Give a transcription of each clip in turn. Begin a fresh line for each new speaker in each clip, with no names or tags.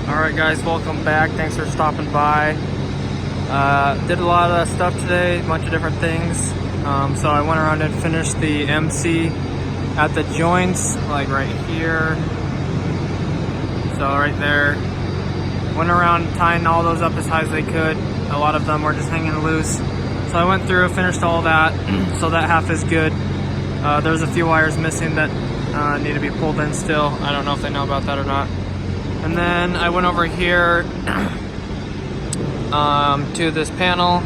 Alright guys, welcome back. Thanks for stopping by. Did a lot of stuff today, a bunch of different things. So I went around and finished the MC at the joints, like right here. So right there. Went around tying all those up as high as they could. A lot of them were just hanging loose. So I went through, finished all that. So that half is good. There's a few wires missing that need to be pulled in still. I don't know if they know about that or not. And then I went over here to this panel,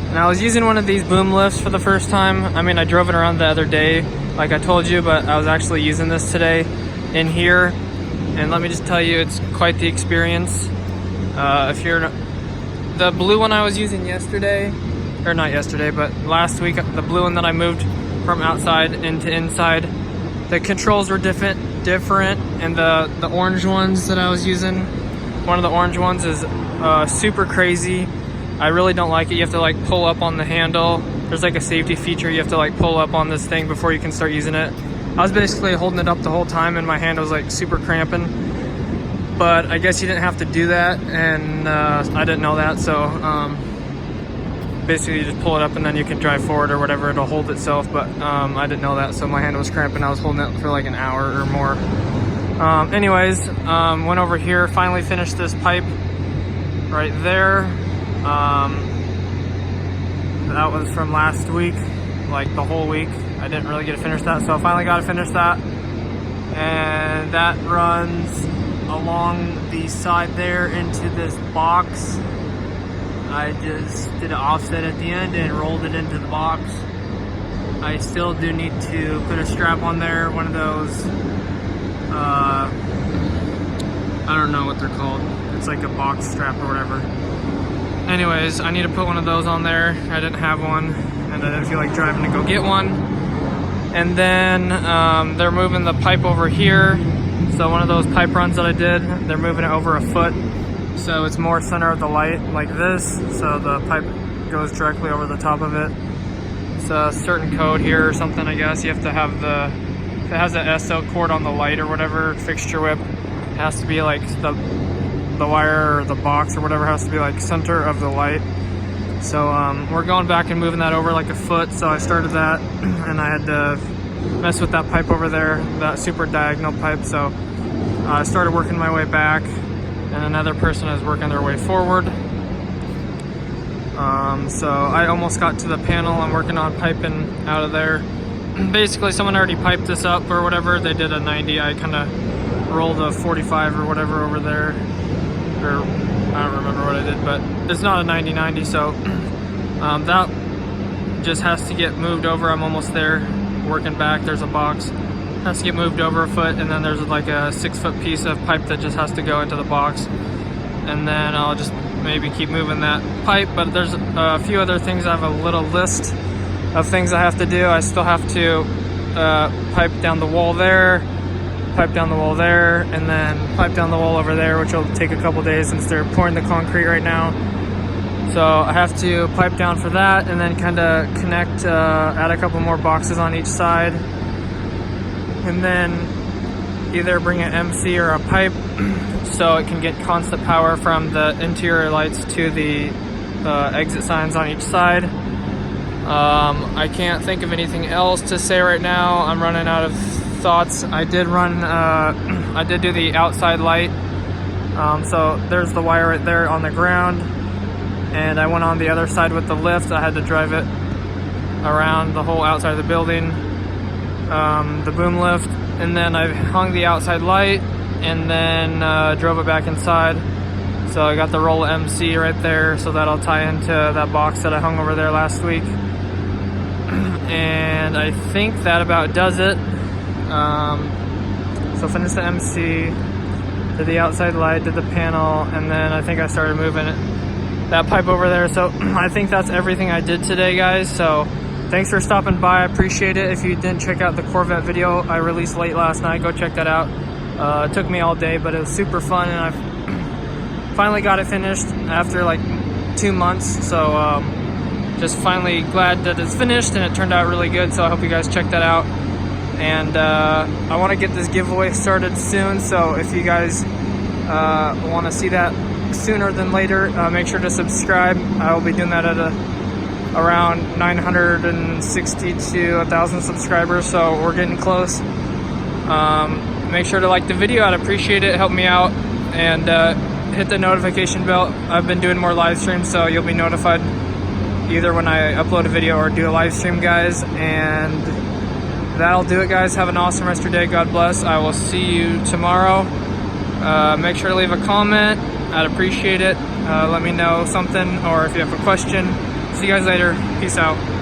and I was using one of these boom lifts for the first time. I mean, I drove it around the other day, like I told you, but I was actually using this today in here. And let me just tell you, it's quite the experience. If you're the blue one I was using yesterday, or not yesterday, but last week, the blue one that I moved from outside into inside, the controls were different, and the orange ones that I was using, one of the orange ones is super crazy. I really don't like it. You have to like pull up on the handle. There's like a safety feature. You have to like pull up on this thing before you can start using it. I was basically holding it up the whole time and my hand was like super cramping, but I guess you didn't have to do that, and I didn't know that. So basically you just pull it up and then you can drive forward or whatever, it'll hold itself, but I didn't know that, so my hand was cramping. I was holding it for like an hour or more. Anyways, went over here, finally finished this pipe right there. That was from last week, like the whole week. I didn't really get to finish that, so I finally got to finish that. And that runs along the side there into this box. I just did an offset at the end and rolled it into the box. I still do need to put a strap on there, one of those, I don't know what they're called. It's like a box strap or whatever. Anyways, I need to put one of those on there. I didn't have one, and I didn't feel like driving to go get one. And then they're moving the pipe over here. So one of those pipe runs that I did, they're moving it over a foot. So it's more center of the light like this, so the pipe goes directly over the top of it. It's a certain code here or something, I guess. You have to have if it has a SL cord on the light or whatever, fixture whip, it has to be like the wire or the box or whatever has to be like center of the light. So we're going back and moving that over like a foot, so I started that and I had to mess with that pipe over there, that super diagonal pipe. So I started working my way back, and another person is working their way forward. So I almost got to the panel. I'm working on piping out of there. Basically, someone already piped this up or whatever. They did a 90. I kind of rolled a 45 or whatever over there. Or I don't remember what I did, but it's not a 90-90. So that just has to get moved over. I'm almost there. Working back, there's a box. Has to get moved over a foot, and then there's like a 6-foot piece of pipe that just has to go into the box, and then I'll just maybe keep moving that pipe. But there's a few other things. I have a little list of things I have to do. I still have to pipe down the wall there, pipe down the wall there, and then pipe down the wall over there, which will take a couple days since they're pouring the concrete right now. So I have to pipe down for that, and then kind of connect, add a couple more boxes on each side, and then either bring an MC or a pipe so it can get constant power from the interior lights to the exit signs on each side. I can't think of anything else to say right now. I'm running out of thoughts. I did do the outside light. So there's the wire right there on the ground, and I went on the other side with the lift. I had to drive it around the whole outside of the building, the boom lift, and then I hung the outside light, and then drove it back inside. So I got the roll of MC right there, so that'll tie into that box that I hung over there last week. And I think that about does it. So finished the MC, did the outside light, did the panel, and then I think I started moving that pipe over there. So I think that's everything I did today, guys. So thanks for stopping by. I appreciate it. If you didn't check out the Corvette video I released late last night, go check that out. It took me all day, but it was super fun, and I finally got it finished after like 2 months. So just finally glad that it's finished, and it turned out really good. So I hope you guys check that out. And I want to get this giveaway started soon, so if you guys want to see that sooner than later, make sure to subscribe. I will be doing that at around 960 to 1,000 subscribers, so we're getting close. Make sure to like the video, I'd appreciate it, help me out, and hit the notification bell. I've been doing more live streams, so you'll be notified either when I upload a video or do a live stream, guys. And that'll do it, guys. Have an awesome rest of your day. God bless. I will see you tomorrow. Make sure to leave a comment. I'd appreciate it. Let me know something, or if you have a question. See you guys later. Peace out.